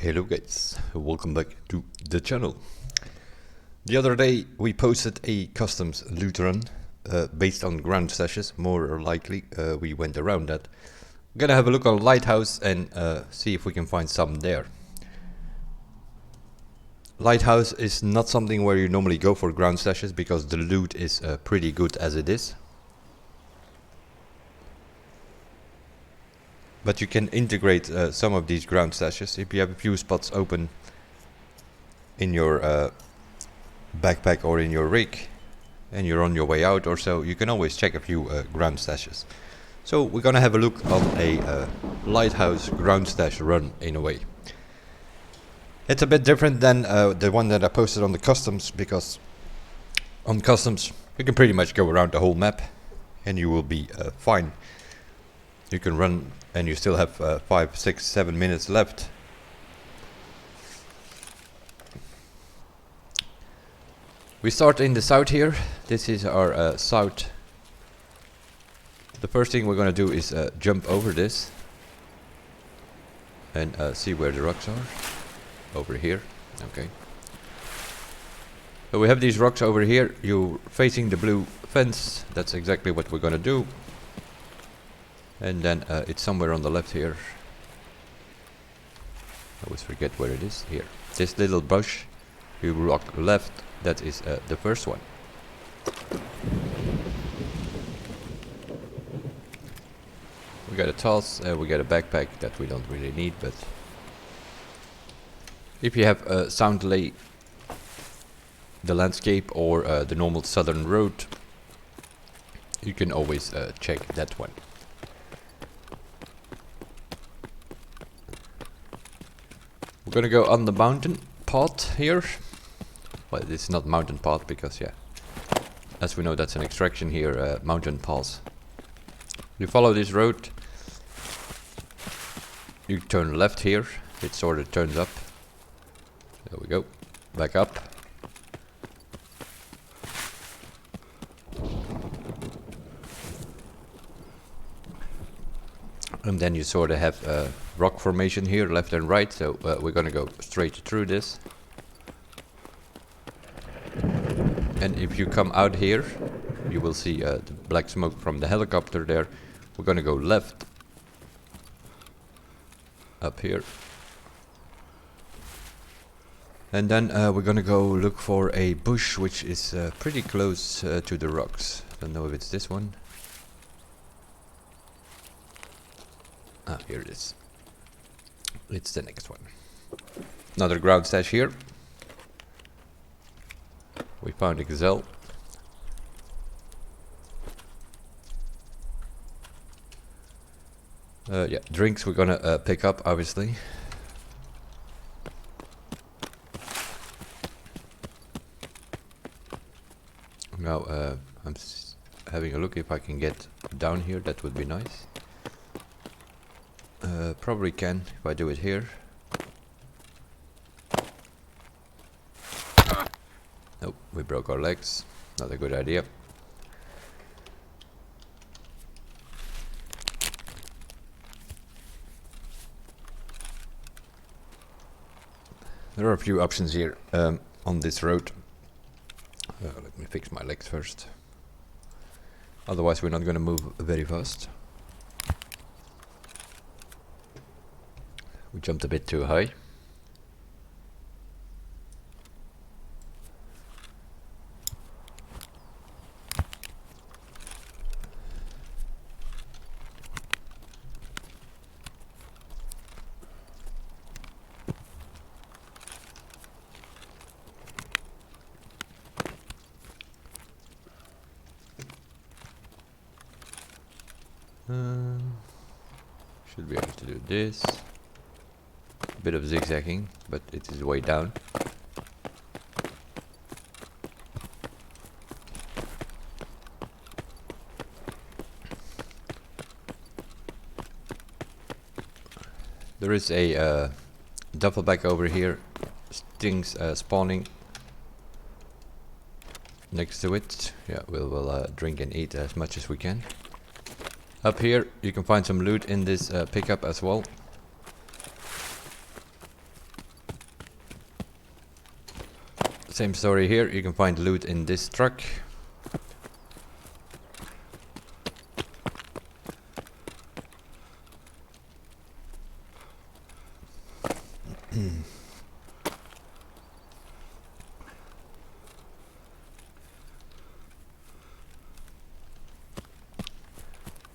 Hello guys, welcome back to the channel. The other day we posted a customs loot run based on Groundstashes. More likely we went around that. We're gonna have a look on Lighthouse and see if we can find some there. Lighthouse is not something where you normally go for Groundstashes because the loot is pretty good as it is. But you can integrate some of these Groundstashes if you have a few spots open in your backpack or in your rig and you're on your way out or so, you can always check a few Groundstashes. So we're gonna have a look on a Lighthouse Groundstash run in a way. It's a bit different than the one that I posted on the customs, because on customs you can pretty much go around the whole map and you will be fine. You can run and you still have 5, 6, 7 minutes left. We start in the south here. This is our south. The first thing we're gonna do is jump over this and see where the rocks are. Over here. Okay. So we have these rocks over here. You're facing the blue fence. That's exactly what we're gonna do. And then it's somewhere on the left here. I always forget where it is. Here. This little bush. You rock left. That is the first one. We got a toss. We got a backpack that we don't really need, but if you have sound delay, the landscape or the normal southern road, you can always check that one. We're gonna go on the mountain path here. Well, it's not mountain path because, yeah, as we know, that's an extraction here, mountain paths. You follow this road, you turn left here, it sort of turns up. There we go, back up. And then you sort of have a rock formation here, left and right, so we're gonna go straight through this. And if you come out here, you will see the black smoke from the helicopter there. We're gonna go left. Up here. And then we're gonna go look for a bush which is pretty close to the rocks. Don't know if it's this one. Ah, here it is. It's the next one. Another ground stash here. We found a gazelle. Yeah, drinks we're gonna pick up, obviously. Now I'm having a look if I can get down here. That would be nice. Probably can if I do it here. Nope, we broke our legs. Not a good idea. There are a few options here on this road. Let me fix my legs first. Otherwise we're not going to move very fast. We jumped a bit too high. Should be able to do this. A bit of zigzagging, but it is way down. There is a duffel bag over here. Things spawning next to it. Yeah, we'll drink and eat as much as we can. Up here you can find some loot in this pickup as well. Same story here, you can find loot in this truck.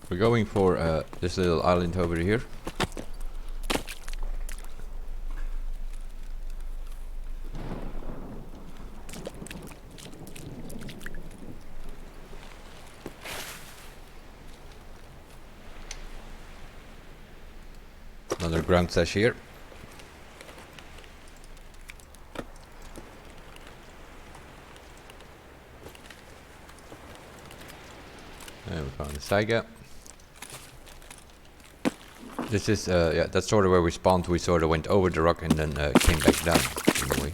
We're going for this little island over here. Another Groundstash here. And we found a Saiga. This is, yeah, that's sort of where we spawned. We sort of went over the rock and then came back down in a way.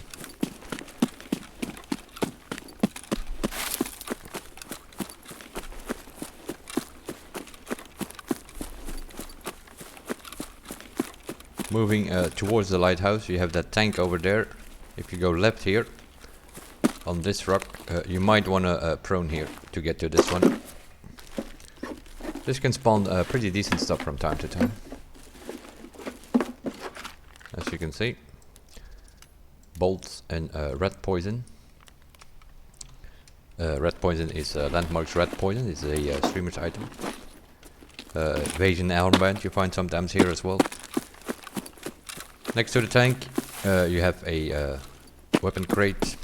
Moving towards the lighthouse, you have that tank over there. If you go left here, on this rock, you might want to prone here to get to this one. This can spawn pretty decent stuff from time to time. As you can see, bolts and red poison. Red poison is Landmark's red poison. It's a streamer's item. Evasion armband you find sometimes here as well. Next to the tank, you have a weapon crate.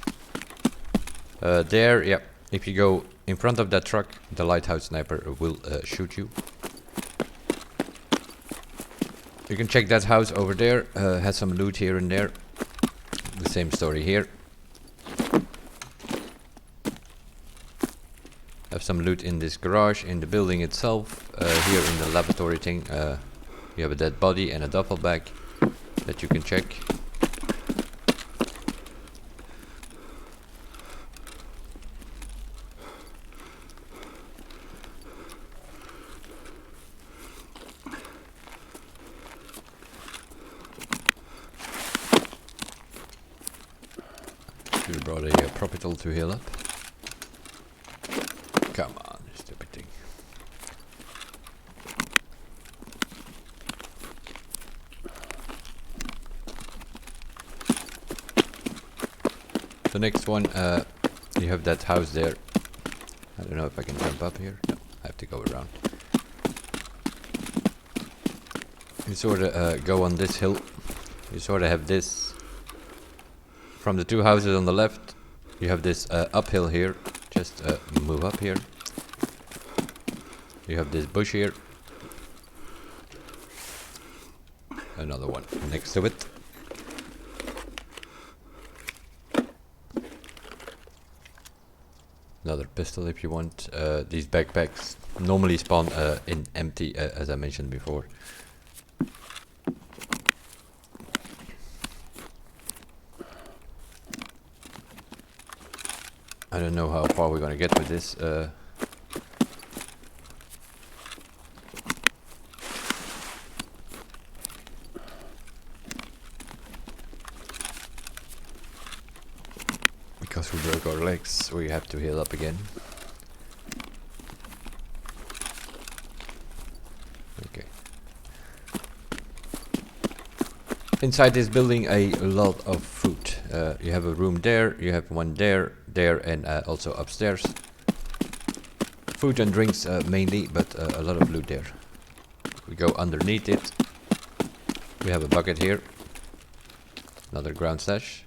There, yeah. If you go in front of that truck, the lighthouse sniper will shoot you. You can check that house over there, has some loot here and there. The same story here. Have some loot in this garage, in the building itself. Here in the laboratory thing, you have a dead body and a duffel bag that you can check. You brought a propital to heal up. Come on, stupid thing. The next one, you have that house there. I don't know if I can jump up here. No, I have to go around. You sort of go on this hill. You sort of have this. From the two houses on the left, you have this uphill here. Just move up here. You have this bush here. Another one next to it. Another pistol if you want. These backpacks normally spawn in empty, as I mentioned before. I don't know how far we're gonna get with this. Because we broke our legs, we have to heal up again. Okay. Inside this building, a lot of food. You have a room there, you have one there, and also upstairs. Food and drinks mainly, but a lot of loot there. We go underneath it. We have a bucket here. Another Groundstash.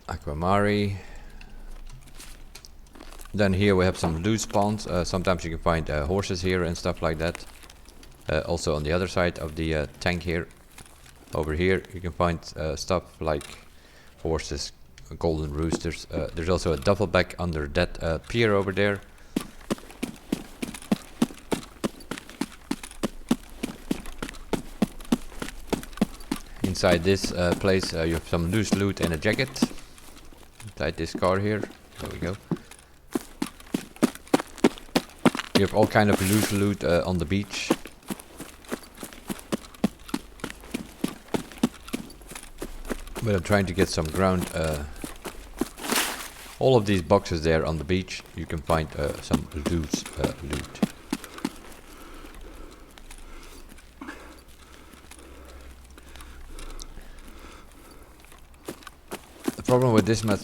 Aquamari. Then here we have some loot spawns. Sometimes you can find horses here and stuff like that. Also on the other side of the tank here. Over here you can find stuff like horses, golden roosters. There's also a duffel bag under that pier over there. Inside this place you have some loose loot and a jacket. Inside this car here. There we go. You have all kind of loose loot on the beach. But I'm trying to get some ground. All of these boxes there on the beach, you can find some loot. The problem with this map,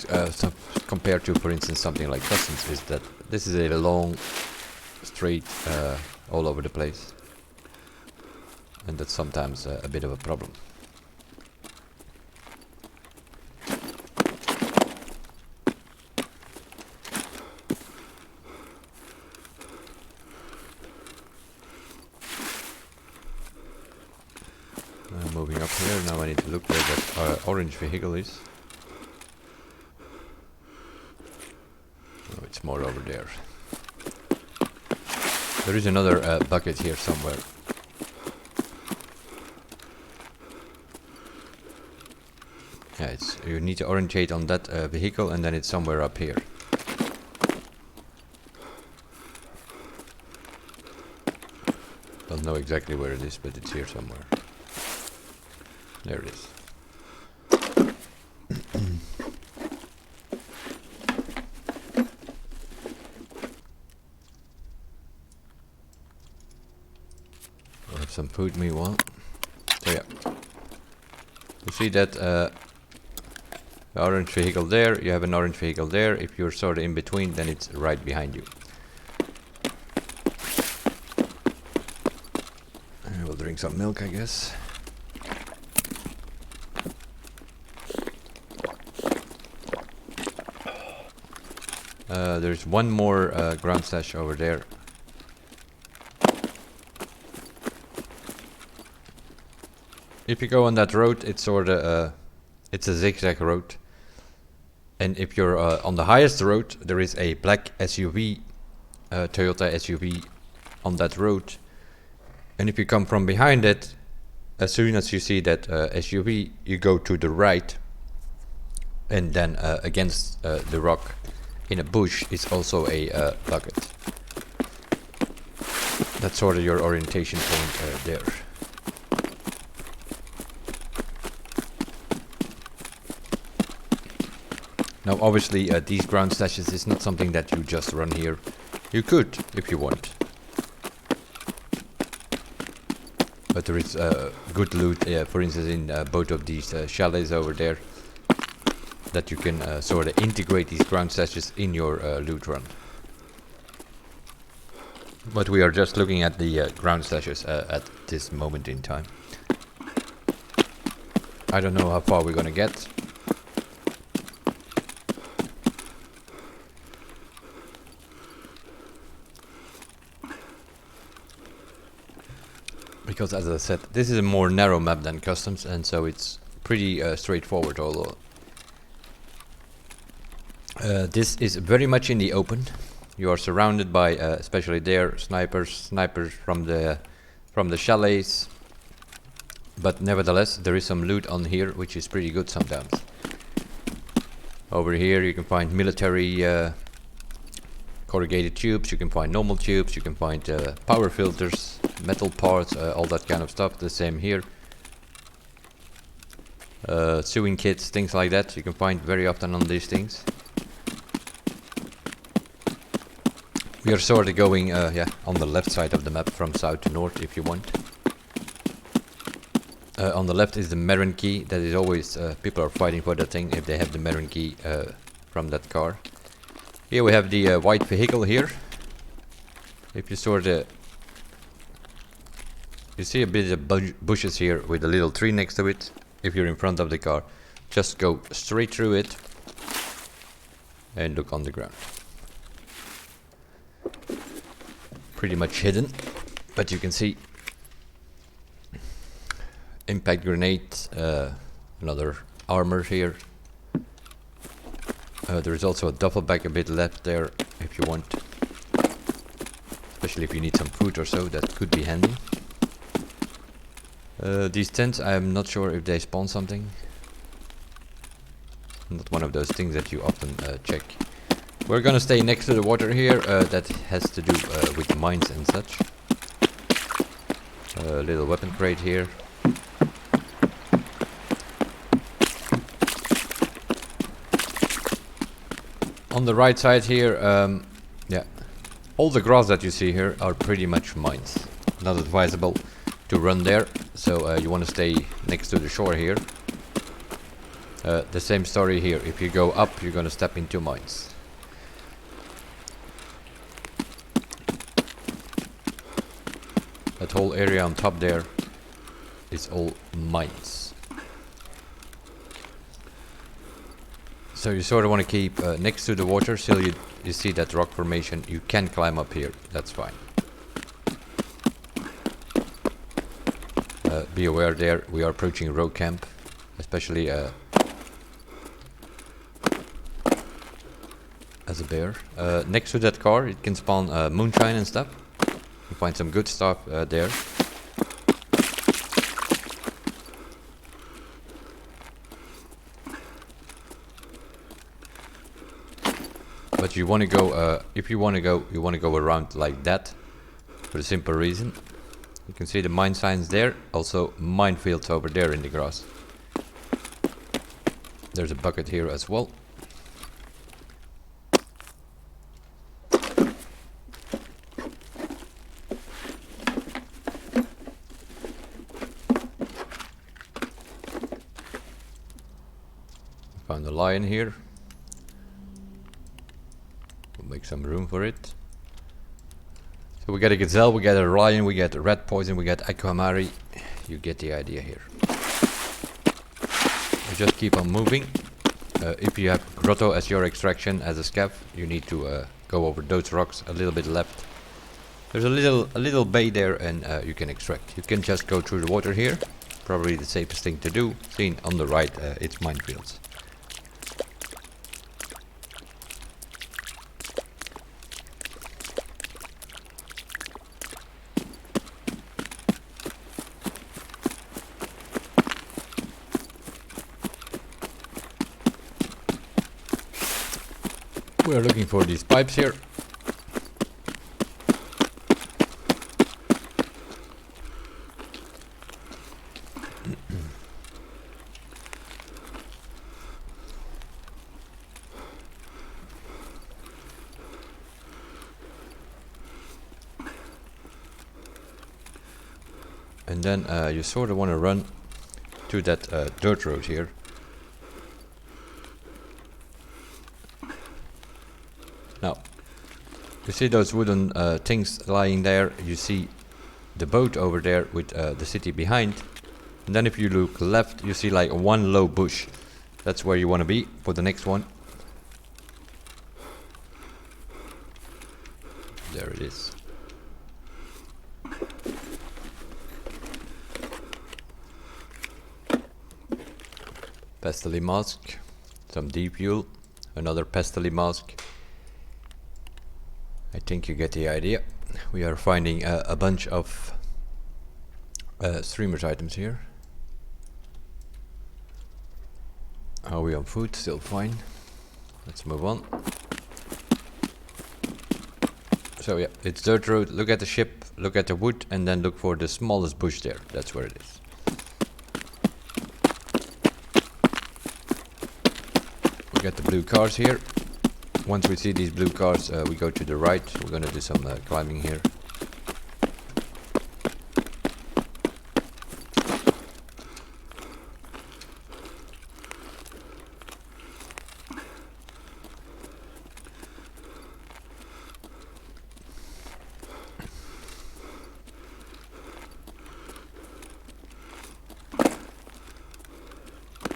compared to, for instance, something like Customs, is that this is a long, straight, all over the place, and that's sometimes a bit of a problem. Moving up here, now I need to look where that orange vehicle is. Oh, it's more over there. There is another bucket here somewhere. Yeah, you need to orientate on that vehicle, and then it's somewhere up here. Don't know exactly where it is, but it's here somewhere. There it is. We'll have some food meanwhile. So yeah. You see that the orange vehicle there, you have an orange vehicle there. If you're sort of in between, then it's right behind you. And we'll drink some milk, I guess. There's one more ground stash over there. If you go on that road, it's sort of it's a zigzag road, and if you're on the highest road, there is a black SUV, Toyota SUV, on that road. And if you come from behind it, as soon as you see that SUV, you go to the right, and then against the rock in a bush is also a bucket. That's sort of your orientation point there. Now obviously these ground stashes is not something that you just run here. You could if you want. But there is good loot, for instance in both of these chalets over there, that you can sort of integrate these ground stashes in your loot run. But we are just looking at the ground stashes at this moment in time. I don't know how far we're gonna get. Because as I said, this is a more narrow map than Customs, and so it's pretty straightforward, although this is very much in the open. You are surrounded by, especially there, snipers from the chalets. But nevertheless, there is some loot on here, which is pretty good sometimes. Over here you can find military corrugated tubes, you can find normal tubes, you can find power filters, metal parts, all that kind of stuff. The same here. Sewing kits, things like that, you can find very often on these things. We are sort of going on the left side of the map from south to north if you want. On the left is the Marin key. That is always, people are fighting for that thing if they have the Marin key from that car. Here we have the white vehicle here. If you sort of, you see a bit of bushes here with a little tree next to it. If you're in front of the car, just go straight through it and look on the ground. Pretty much hidden, but you can see impact grenade, another armor here. There is also a duffel bag a bit left there if you want, especially if you need some food or so, that could be handy. These tents, I'm not sure if they spawn something. Not one of those things that you often check. We're gonna stay next to the water here, that has to do with mines and such. A little weapon crate here. On the right side here, yeah, all the grass that you see here are pretty much mines. Not advisable to run there, so you want to stay next to the shore here. The same story here. If you go up, you're gonna step into mines. That whole area on top there is all mines. So you sort of want to keep next to the water till you see that rock formation. You can climb up here, that's fine. Be aware there, we are approaching road camp, especially as a bear. Next to that car it can spawn moonshine and stuff. You find some good stuff there. But you want to go, if you want to go, you want to go around like that, for the simple reason. You can see the mine signs there, also minefields over there in the grass. There's a bucket here as well. Found a lion here. We'll make some room for it. So we got a gazelle, we got a lion, we got a red poison, we got aquamari. You get the idea here. You just keep on moving. If you have grotto as your extraction as a scav, you need to go over those rocks a little bit left. There's a little bay there, and you can extract. You can just go through the water here. Probably the safest thing to do. Seen on the right, it's minefields. We are looking for these pipes here. And then you sort of want to run to that dirt road here. Now, you see those wooden things lying there. You see the boat over there with the city behind. And then if you look left, you see like one low bush. That's where you want to be for the next one. There it is. Pestily mask, some deep fuel, another pestily mask. I think you get the idea. We are finding a bunch of streamers items here. Are we on food? Still fine. Let's move on. So yeah, it's dirt road. Look at the ship, look at the wood, and then look for the smallest bush there. That's where it is. We got the blue cars here. Once we see these blue cars, we go to the right. We're gonna do some climbing here.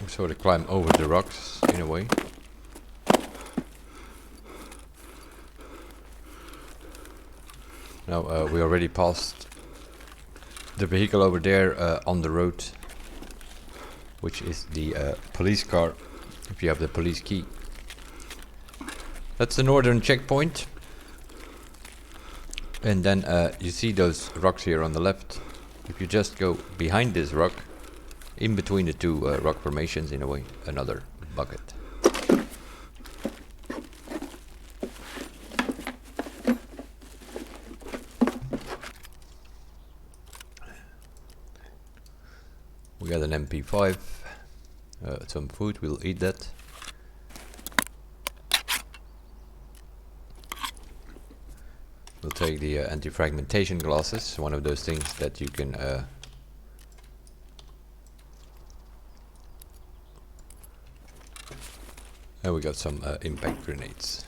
We sort of climb over the rocks in a way. Now we already passed the vehicle over there on the road, which is the police car, if you have the police key. That's the northern checkpoint. And then you see those rocks here on the left. If you just go behind this rock, in between the two rock formations in a way, another bucket. We got an MP5, some food, we'll eat that. We'll take the anti-fragmentation glasses, one of those things that you can and we got some impact grenades.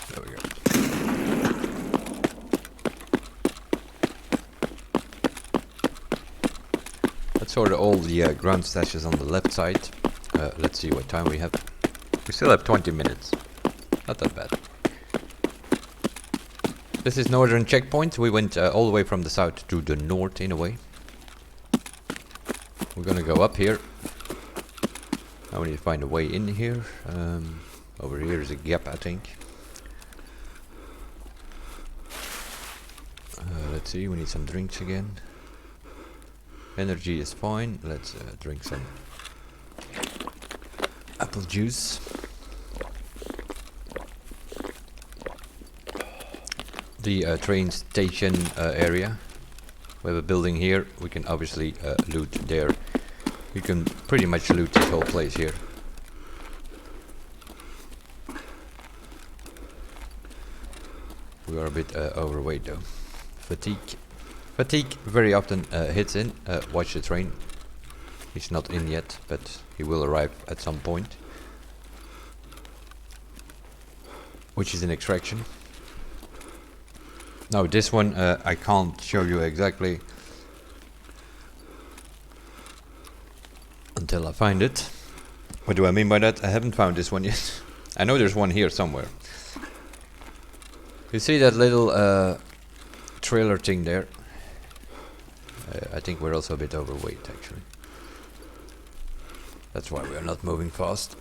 There we go. That's sort of all the ground stashes on the left side. Let's see what time we have. We still have 20 minutes. Not that bad. This is northern checkpoint. We went all the way from the south to the north in a way. We're gonna go up here. Now we need to find a way in here. Over here is a gap, I think. Let's see, we need some drinks again. Energy is fine. Let's drink some apple juice. The train station area. We have a building here. We can obviously loot there. We can pretty much loot this whole place here. We are a bit overweight though. Fatigue. Fatigue very often hits in. Watch the train. He's not in yet, but he will arrive at some point. Which is an extraction. Now this one I can't show you exactly until I find it. What do I mean by that? I haven't found this one yet. I know there's one here somewhere. You see that little trailer thing there? I think we're also a bit overweight actually. That's why we are not moving fast.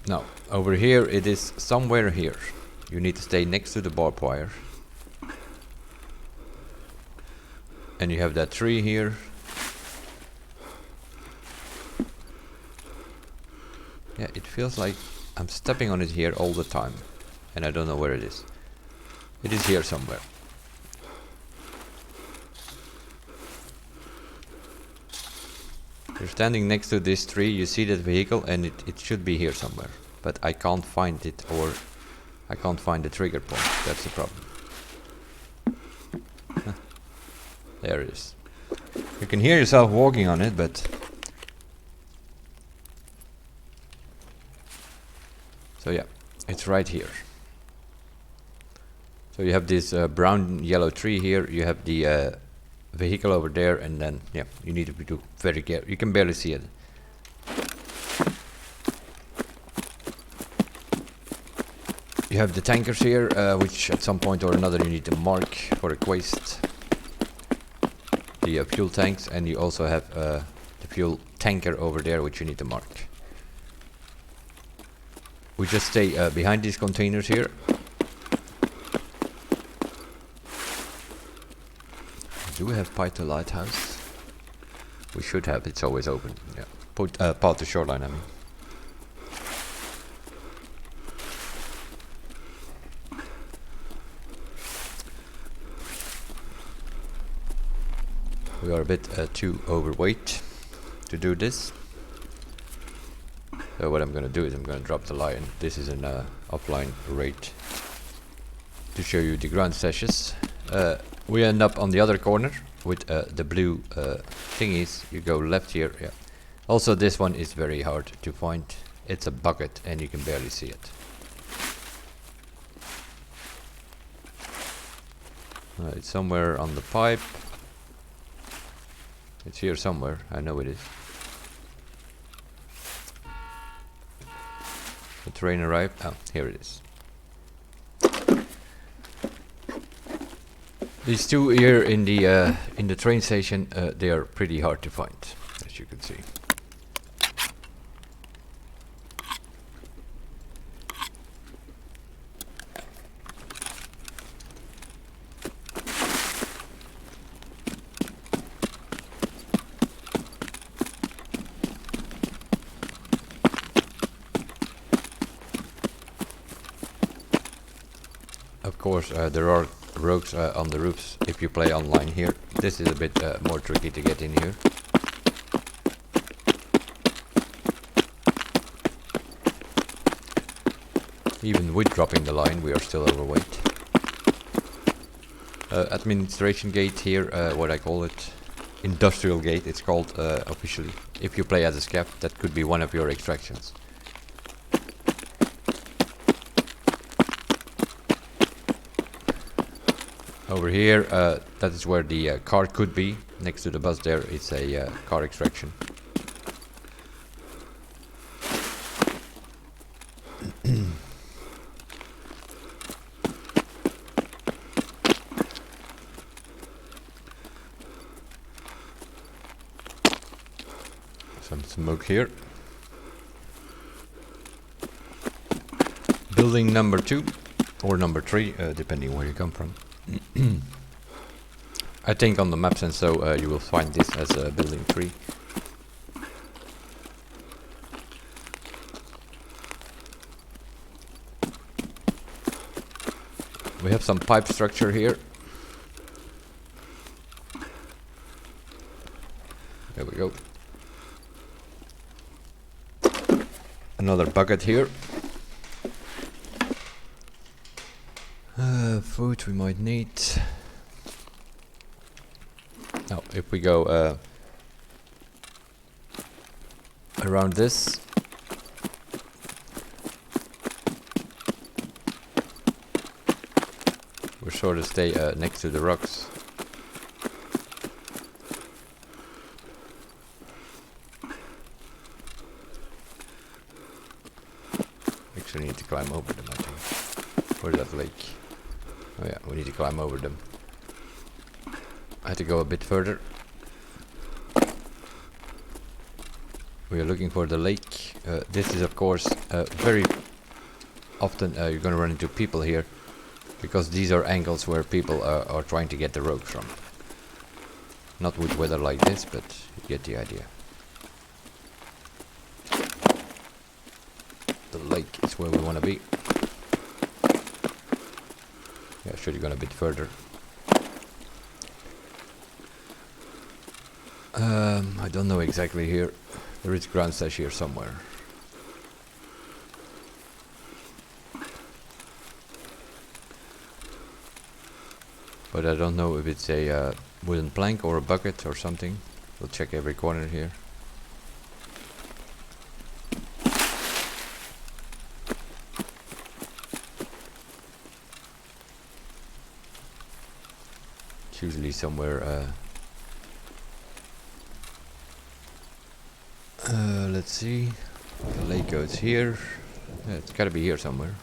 Now, over here it is somewhere here. You need to stay next to the barbed wire. And you have that tree here. Yeah, it feels like I'm stepping on it here all the time. And I don't know where it is. It is here somewhere. You're standing next to this tree, you see that vehicle and it should be here somewhere. But I can't find it, or I can't find the trigger point. That's the problem. Huh. There it is. You can hear yourself walking on it, but... So yeah, it's right here. So you have this brown yellow tree here, you have the vehicle over there, and then yeah, you need to be very careful. You can barely see it. You have the tankers here, which at some point or another you need to mark for a quest. The fuel tanks, and you also have the fuel tanker over there, which you need to mark. We just stay behind these containers here. Do we have Path to Lighthouse? We should have, it's always open. Yeah. Path to Shoreline, I mean. We are a bit too overweight to do this. So what I'm gonna do is I'm gonna drop the lion. This is an offline raid to show you the ground stashes. We end up on the other corner with the blue thingies. You go left here. Yeah. Also, this one is very hard to find. It's a bucket, and you can barely see it. It's somewhere on the pipe. It's here somewhere. I know it is. The train arrived. Oh, here it is. These two here in the train station, they are pretty hard to find, as you can see. Of course, there are rogues on the roofs if you play online here. This is a bit more tricky to get in here. Even with dropping the line, we are still overweight. Administration gate here, what I call it, industrial gate, it's called officially. If you play as a scav, that could be one of your extractions. Over here, that is where the car could be. Next to the bus there, it's a car extraction. Some smoke here. Building number 2 or number 3, depending where you come from. I think on the maps and so you will find this as building 3. We have some pipe structure here. There we go. Another bucket here. Food we might need. Now, if we go around this, we're sure to stay next to the rocks. Actually, need to climb over them, I think. Where's that lake? Oh yeah, we need to climb over them. I had to go a bit further. We are looking for the lake. This is of course very often you're gonna run into people here, because these are angles where people are trying to get the rope from. Not with weather like this, but you get the idea. The lake is where we want to be. Yeah, should have gone a bit further. I don't know exactly here. There is Groundstash here somewhere. But I don't know if it's a wooden plank or a bucket or something. We'll check every corner here. It's usually somewhere. Let's see. The lake goes here. Yeah, it's gotta be here somewhere.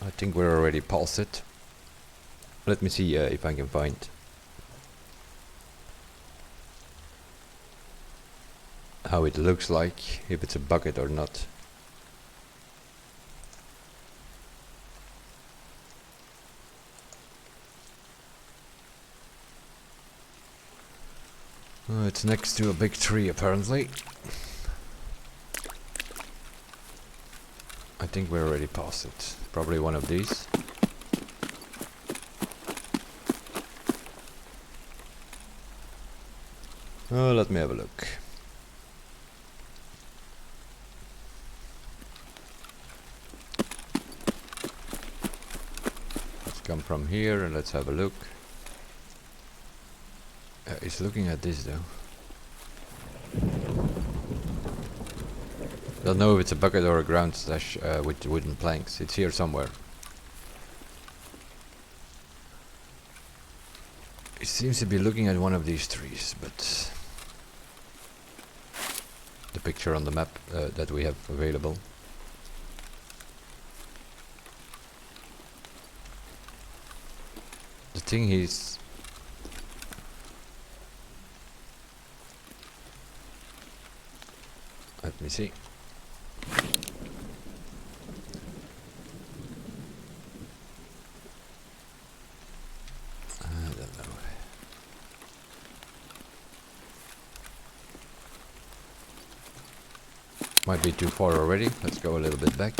I think we're already past it. Let me see if I can find. How it looks like, if it's a bucket or not. It's next to a big tree apparently. I think we're already past it. Probably one of these. Oh, let me have a look. Let's come from here and let's have a look. It's looking at this though. Don't know if it's a bucket or a ground stash with wooden planks. It's here somewhere. It seems to be looking at one of these trees, but the picture on the map that we have available. The thing is, let me see. I don't know. Might be too far already. Let's go a little bit back.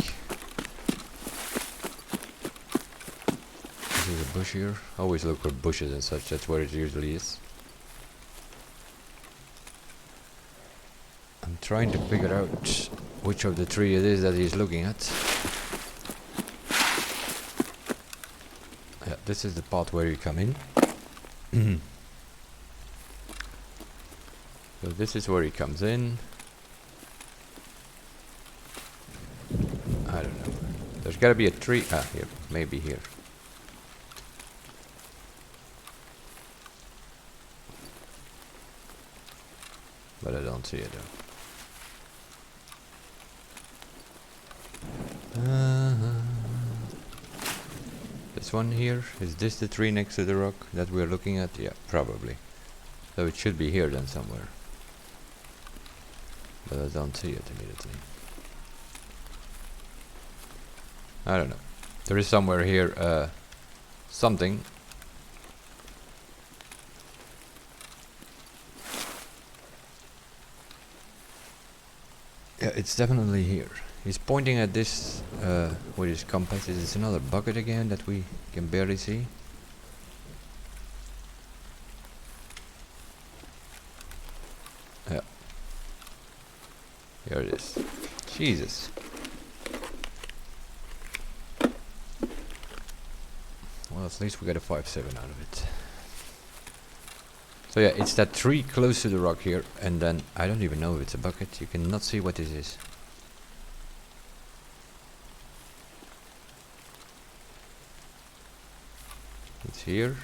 This is a bush here. Always look for bushes and such. That's where it usually is. I'm trying to figure out which of the three it is that he's looking at. Yeah, this is the part where you come in. So this is where he comes in. I don't know. There's gotta be a tree. Ah, here. Maybe here. But I don't see it though. This one here. Is this the tree next to the rock that we're looking at? Yeah, probably. So it should be here then somewhere. But I don't see it immediately. I don't know. There is somewhere here something. Yeah, it's definitely here. He's pointing at this with his compass. Is this another bucket again that we can barely see? Yeah. Here it is. Jesus. Well, at least we got a 5-7 out of it. So yeah, it's that tree close to the rock here, and then I don't even know if it's a bucket. You cannot see what this is. It's here.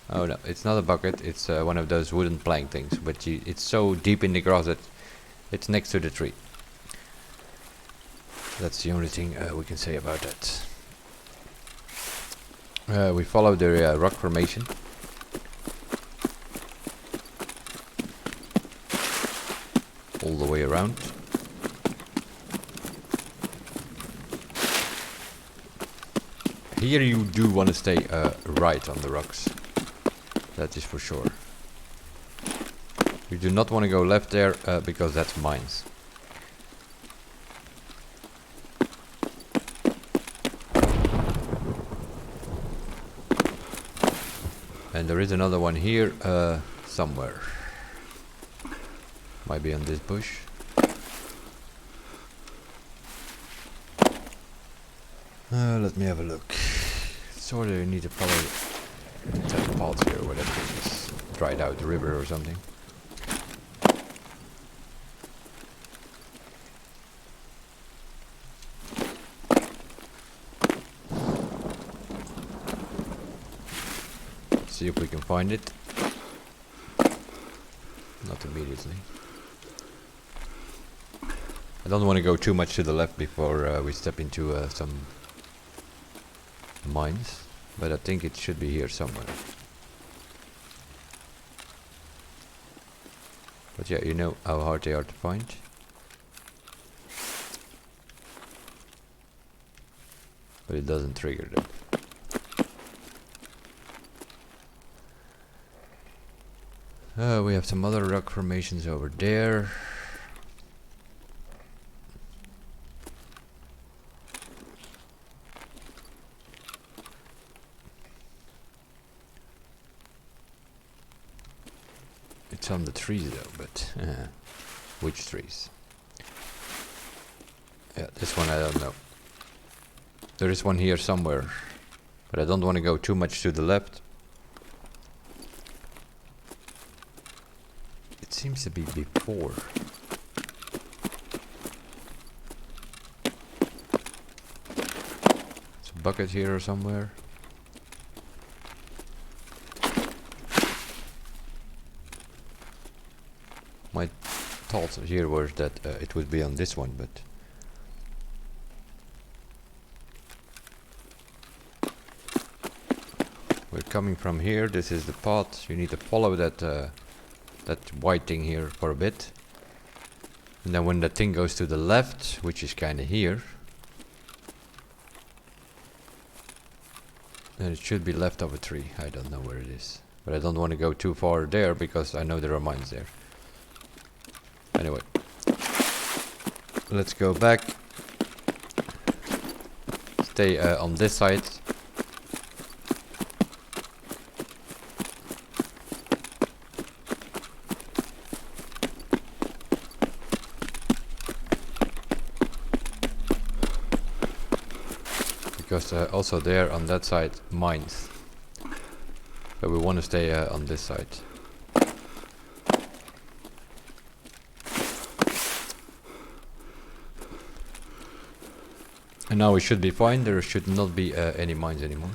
Oh no, it's not a bucket. It's one of those wooden plank things, but it's so deep in the grass that it's next to the tree. That's the only thing we can say about that. We follow the rock formation. All the way around. Here you do want to stay right on the rocks. That is for sure. You do not want to go left there because that's mines. And there is another one here somewhere. Might be on this bush. Let me have a look. Sort of need to follow that path here, whatever it is. Dried out the river or something. Let's see if we can find it. Not immediately. I don't want to go too much to the left before we step into some mines, but I think it should be here somewhere. But yeah, you know how hard they are to find. But it doesn't trigger them. We have some other rock formations over there. It's on the trees though, but which trees? Yeah, this one I don't know. There is one here somewhere, but I don't want to go too much to the left. It seems to be before. There's a bucket here or somewhere. My thoughts here were that it would be on this one, but we're coming from here. This is the path. You need to follow that that white thing here for a bit, and then when that thing goes to the left, which is kind of here, then it should be left of a tree. I don't know where it is, but I don't want to go too far there because I know there are mines there. Anyway, let's go back. Stay on this side. Because also there on that side mines. But we want to stay on this side. And now we should be fine. There should not be any mines anymore.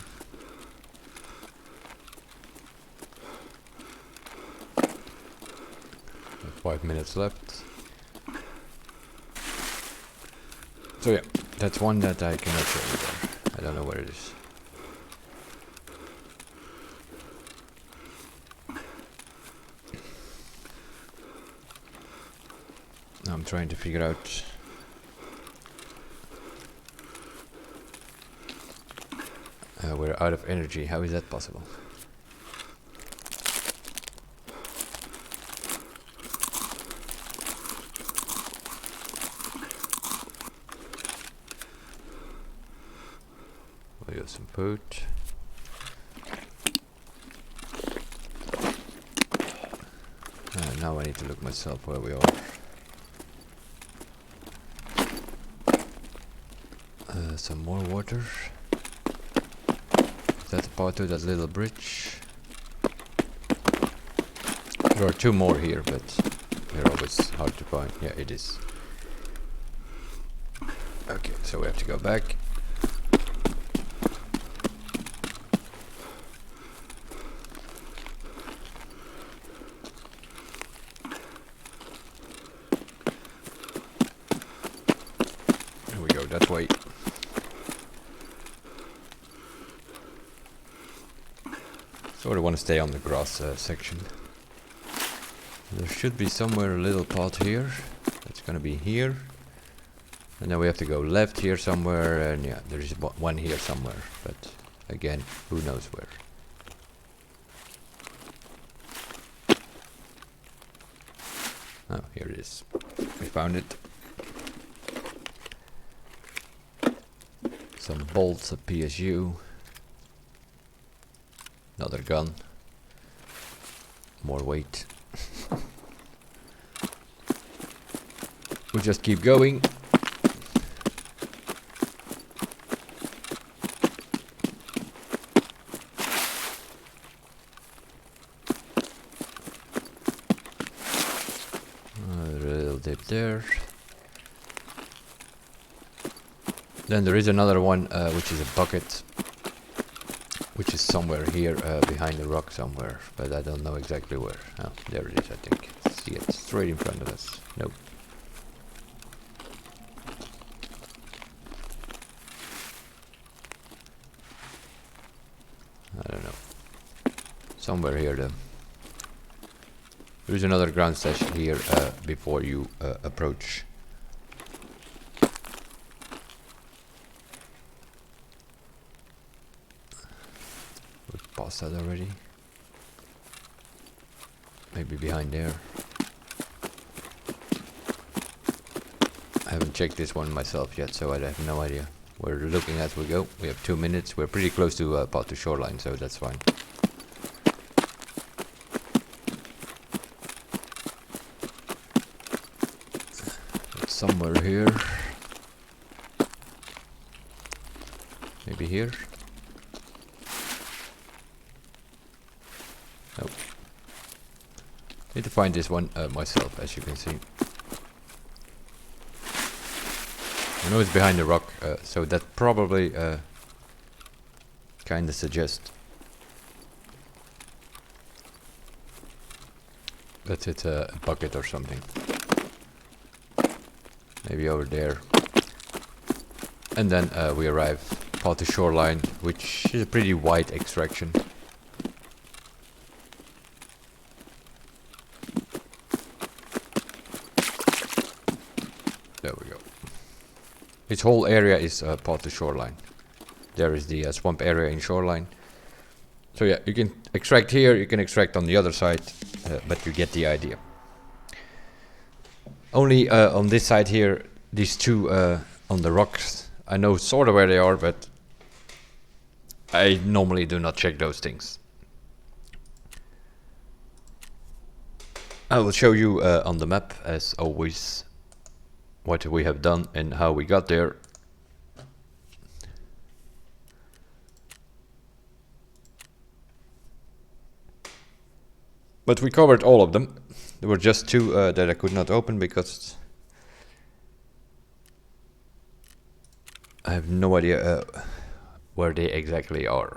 5 minutes left. So yeah, that's one that I cannot show you there. I don't know where it is. I'm trying to figure out we're out of energy. How is that possible? We got some food. Now I need to look myself where we are. Some more water. Is that part of that little bridge? There are two more here, but they're always hard to find. Yeah, it is. Okay, so we have to go back. Here we go, that way. Sort of want to stay on the grass section. There should be somewhere a little path here. That's gonna be here. And then we have to go left here somewhere, and yeah, there is one here somewhere. But again, who knows where. Oh, here it is. We found it. Some bolts of PSU. Another gun. More weight. We just keep going. A little dip there. Then there is another one, which is a bucket. Which is somewhere here behind the rock somewhere, but I don't know exactly where. Oh, there it is, I think. See it straight in front of us. Nope. I don't know. Somewhere here though. There is another ground stash here before you approach. Past that already. Maybe behind there. I haven't checked this one myself yet, so I have no idea. We're looking as we go. We have 2 minutes. We're pretty close to path to shoreline, so that's fine. It's somewhere here. Maybe here. Nope. Need to find this one myself, as you can see. I know it's behind the rock, so that probably kinda suggests that it's a bucket or something. Maybe over there. And then we arrive at the shoreline, which is a pretty wide extraction. There we go. This whole area is part of the shoreline. There is the swamp area in shoreline. So yeah, you can extract here, you can extract on the other side, but you get the idea. Only on this side here, these two on the rocks, I know sort of where they are, but I normally do not check those things. I will show you on the map, as always, what we have done and how we got there. But we covered all of them. There were just two that I could not open because I have no idea where they exactly are.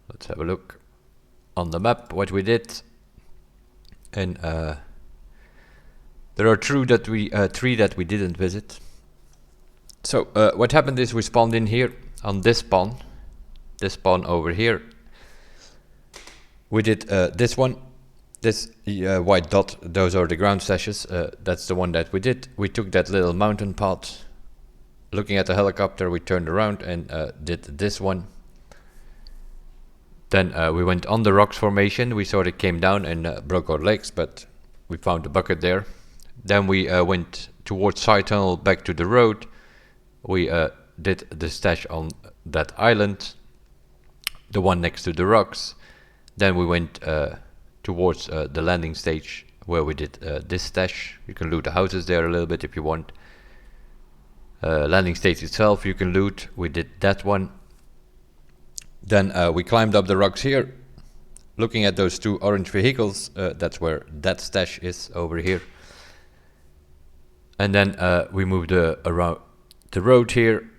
Let's have a look on the map what we did. And there are three that we didn't visit. So what happened is we spawned in here on this spawn over here. We did this one, this white dot, those are the ground stashes. That's the one that we did. We took that little mountain path. Looking at the helicopter, we turned around and did this one. Then we went on the rocks formation. We sort of came down and broke our legs, but we found a bucket there. Then we went towards side tunnel back to the road. We did the stash on that island, the one next to the rocks. Then we went towards the landing stage where we did this stash. You can loot the houses there a little bit if you want. Landing stage itself you can loot. We did that one. Then we climbed up the rocks here, looking at those two orange vehicles. That's where that stash is over here. And then we moved around the road here,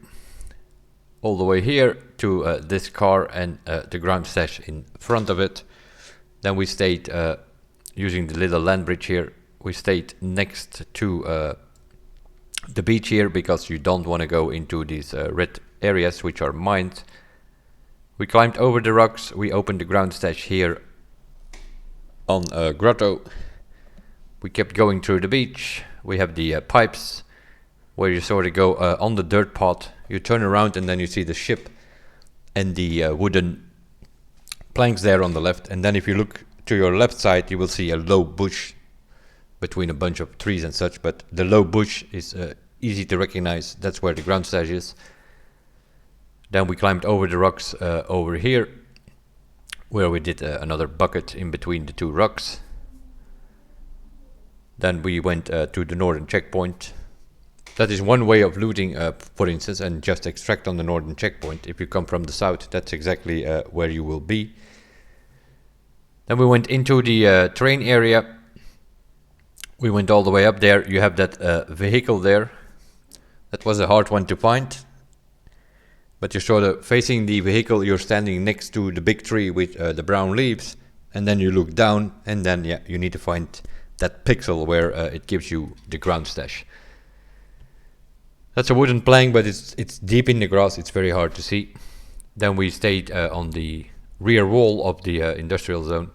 all the way here to this car and the ground stash in front of it. Then we stayed using the little land bridge here. We stayed next to the beach here because you don't want to go into these red areas which are mined. We climbed over the rocks. We opened the ground stash here on Grotto. We kept going through the beach. We have the pipes where you sort of go on the dirt path. You turn around and then you see the ship and the wooden planks there on the left. And then if you look to your left side, you will see a low bush between a bunch of trees and such. But the low bush is easy to recognize. That's where the ground stash is. Then we climbed over the rocks over here, where we did another bucket in between the two rocks. Then we went to the northern checkpoint. That is one way of looting, for instance, and just extract on the northern checkpoint. If you come from the south, that's exactly where you will be. Then we went into the train area. We went all the way up there. You have that vehicle there. That was a hard one to find. But you're sort of facing the vehicle, you're standing next to the big tree with the brown leaves, and then you look down, and then you need to find that pixel where it gives you the ground stash. That's a wooden plank, but it's deep in the grass, it's very hard to see. Then we stayed on the rear wall of the industrial zone,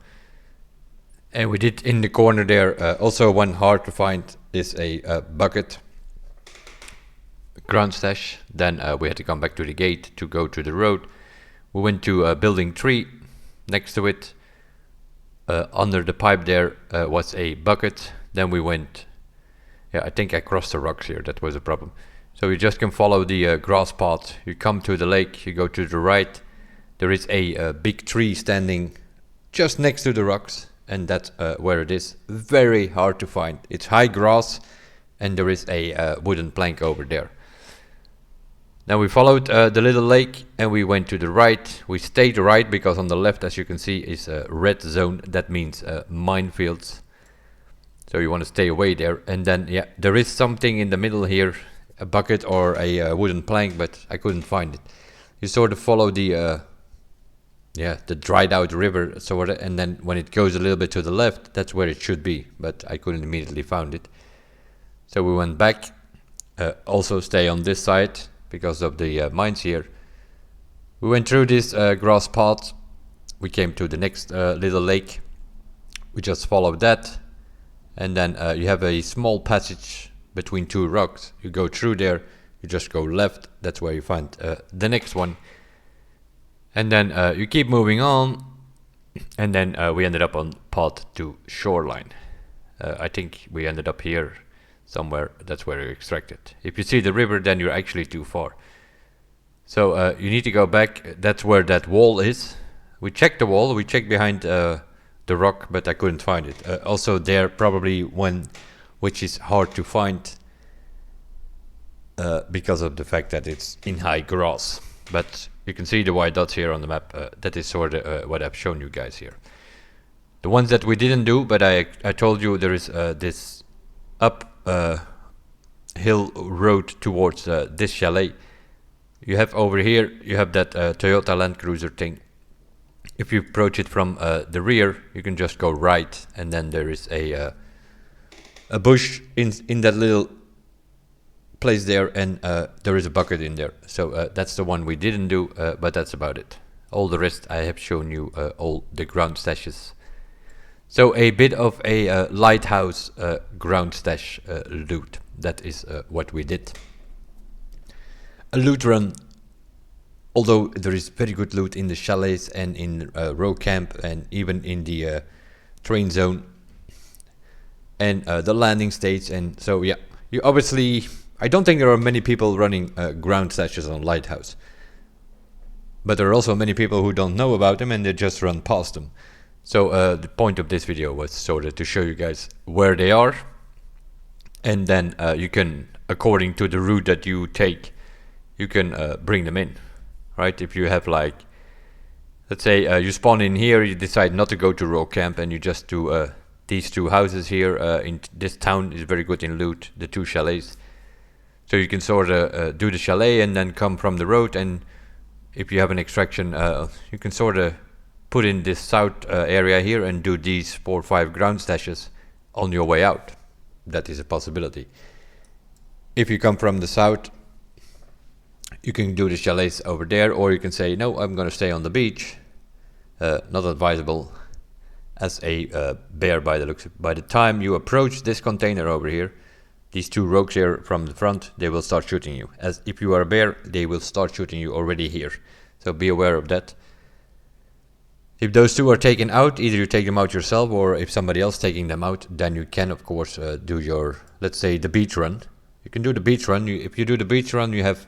and we did in the corner there, also one hard to find is a bucket. Ground stash. Then we had to come back to the gate to go to the road. We went to building 3. Next to it, under the pipe there was a bucket. Then we went, I think I crossed the rocks here, that was a problem. So you just can follow the grass path. You come to the lake, you go to the right. There is a big tree standing just next to the rocks, and that's where it is. Very hard to find. It's high grass, and there is a wooden plank over there. Now we followed the little lake and we went to the right. We stayed right because on the left, as you can see, is a red zone. That means minefields. So you want to stay away there. And then, there is something in the middle here, a bucket or a wooden plank, but I couldn't find it. You sort of follow the dried out river, and then when it goes a little bit to the left, that's where it should be. But I couldn't immediately find it. So we went back. Also stay on this side because of the mines here. We went through this grass path. We came to the next little lake. We just followed that, and then you have a small passage between two rocks. You go through there, you just go left, that's where you find the next one. And then you keep moving on, and then we ended up on path to shoreline. I think we ended up here somewhere. That's where you extract it. If you see the river, then you're actually too far. So you need to go back. That's where that wall is. We checked the wall. We checked behind the rock, but I couldn't find it. Also there probably one which is hard to find because of the fact that it's in high grass. But you can see the white dots here on the map. That is sort of what I've shown you guys here. The ones that we didn't do, but I told you there is this up hill road towards this chalet. You have over here, you have that Toyota Land Cruiser thing. If you approach it from the rear, you can just go right, and then there is a bush in that little place there, and there is a bucket in there. So that's the one we didn't do, but that's about it. All the rest I have shown you all the ground stashes. So a bit of a lighthouse ground stash loot. That is what we did. A loot run. Although there is very good loot in the chalets and in row camp and even in the train zone and the landing stage. And so yeah, you obviously, I don't think there are many people running ground stashes on Lighthouse. But there are also many people who don't know about them and they just run past them. So the point of this video was sort of to show you guys where they are, and then you can, according to the route that you take, you can bring them in, right? If you have like, let's say you spawn in here, you decide not to go to row camp, and you just do these two houses here. In this town is very good in loot, the two chalets. So you can sort of do the chalet and then come from the road, and if you have an extraction, you can sort of put in this south area here and do these 4 or 5 ground stashes on your way out. That is a possibility. If you come from the south, you can do the chalets over there, or you can say, no, I'm going to stay on the beach. Not advisable as a bear by the looks. By the time you approach this container over here, these two rogues here from the front, they will start shooting you. As if you are a bear, they will start shooting you already here. So be aware of that. If those two are taken out, either you take them out yourself, or if somebody else taking them out, then you can of course do your, let's say, the beach run. You can do the beach run. If you do the beach run, you have,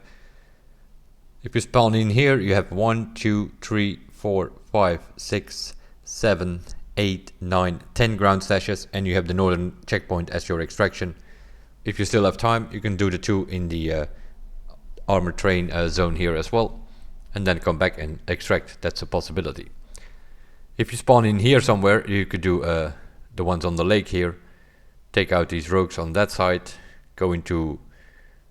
if you spawn in here, you have 1, 2, 3, 4, 5, 6, 7, 8, 9, 10 ground stashes, and you have the northern checkpoint as your extraction. If you still have time, you can do the 2 in the armored train zone here as well, and then come back and extract. That's a possibility. If you spawn in here somewhere, you could do the ones on the lake here, take out these rogues on that side, go into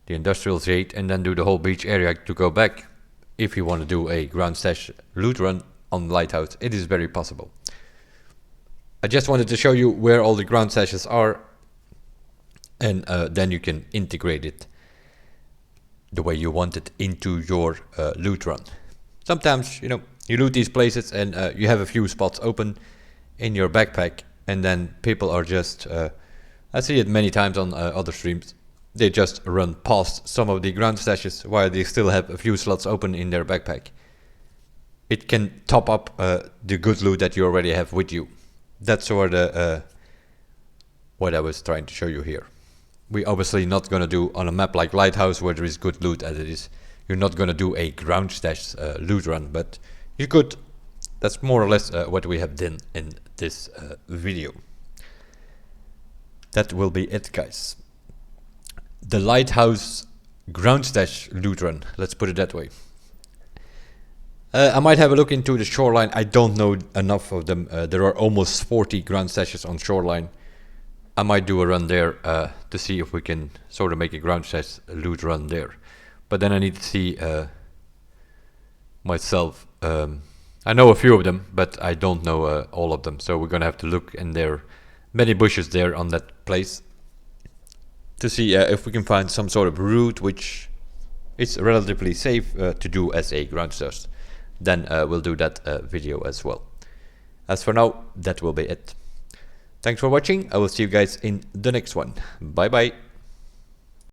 the industrial gate, and then do the whole beach area to go back. If you want to do a ground stash loot run on Lighthouse, it is very possible. I just wanted to show you where all the ground stashes are, and then you can integrate it the way you want it into your loot run. Sometimes, you know, you loot these places and you have a few spots open in your backpack, and then people are just, I see it many times on other streams, they just run past some of the ground stashes while they still have a few slots open in their backpack. It can top up the good loot that you already have with you. That's sort of what I was trying to show you here. We're obviously not going to do on a map like Lighthouse where there is good loot as it is. You're not going to do a ground stash loot run, but you could. That's more or less what we have done in this video. That will be it, guys. The Lighthouse ground stash loot run, let's put it that way. I might have a look into the shoreline. I don't know enough of them. There are almost 40 ground stashes on shoreline. I might do a run there to see if we can sort of make a ground stash loot run there. But then I need to see myself. I know a few of them, but I don't know all of them. So we're going to have to look, and there are many bushes there on that place, to see if we can find some sort of route which is relatively safe to do as a ground stash. Then we'll do that video as well. As for now, that will be it. Thanks for watching. I will see you guys in the next one. Bye bye.